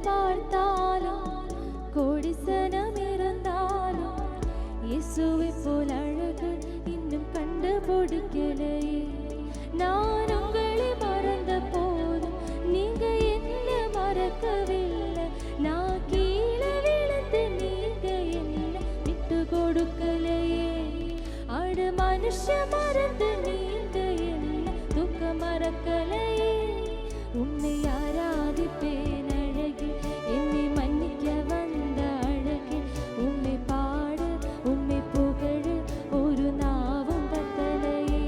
பார்த்தாலும் கோடிசனம் இருந்தாலும் இயேசுவை போல் அழகு இன்னும் கண்டுபிடிக்கலையே. நான் உங்களை மறந்த போதும் நீங்க என்ன மறக்கவில்லை. நான் கீழே விழுந்து நீங்க என்ன விட்டு கொடுக்கலையே. அடு மனுஷ மறந்து நீங்க என்ன துக்க மறக்கலையே. உன்னை ஆராதிப்பேன் அழகே, என்னை மன்னிக்க வந்த அழகே. உன்னை பாடு உன்னை புகழ் ஒரு நாவும் பத்தலையே.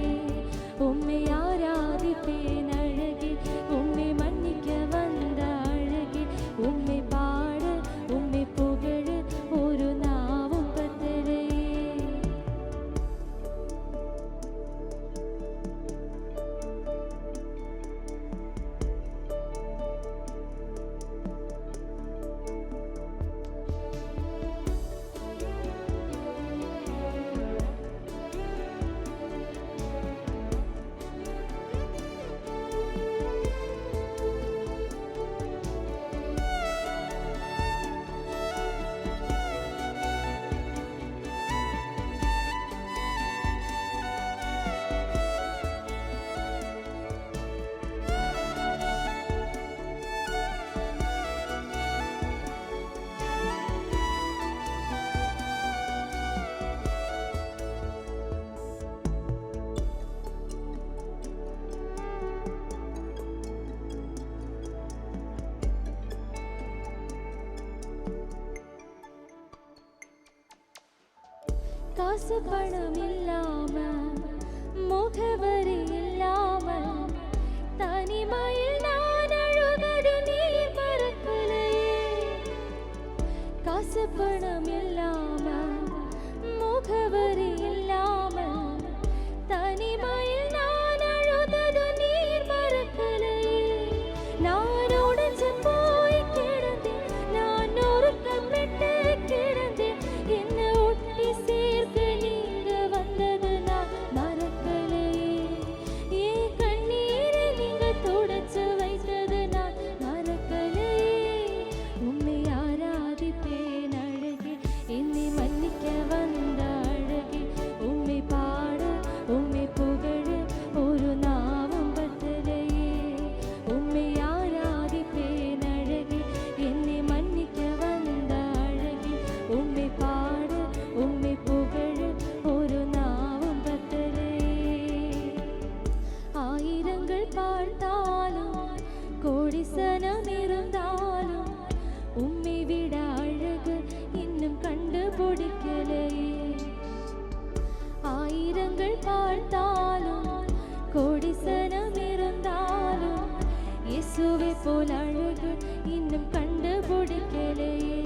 உன்னை ஆராதிப்பேன் அழகே, உன்னை மன்னிக்க வந்த அழகே. உன்னை பாடு உன்னை புகழ் ஒரு நாவும் பத்தலையே. காசு பணம் இல்லாம முகவரி இல்லாம தனிமையில் நான் அழுகது நீர் மறக்கலையே. காசு பணம் இல்லாம முகவரி இல்லாம தனிமையில் நான் அழுதது நீர் மறக்கலையே. நான் உடைஞ்சு போய் கிடந்தேன், நான் நொறுக்கப்பட்டு கிடந்தேன். என்ன ஒட்டி சேர்க்க நீங்க வந்தது நான் மறக்கலையே. என் கண்ணீரை நீங்க துடைச்சு வைத்தது நான் மறக்கலையே. உன்னை ஆராதிப்பேன் அழகே, என்னை மன்னிக்க வந்த அழகே. உன்னை பாட உன்னை புகழ ஒரு நாவும் பத்தலையே. உன்னை ஆராதிப்பேன் அழகே, என்னை மன்னிக்க வந்த அழகே. உன்னை பாட உன்னை புகழ ஒரு நாவும் பத்தலையே. ஆயிரங்கள் பார்த்தாலும் கோடிசனம் இருந்தாலும் உம்மை விட அழகு இன்னும் கண்டுபிடிக்கலையே. ஆயிரங்கள் பார்த்தாலும் கோடிசனம் இருந்தாலும் இயேசுவை போல் அழகு இன்னும் கண்டுபிடிக்கலையே.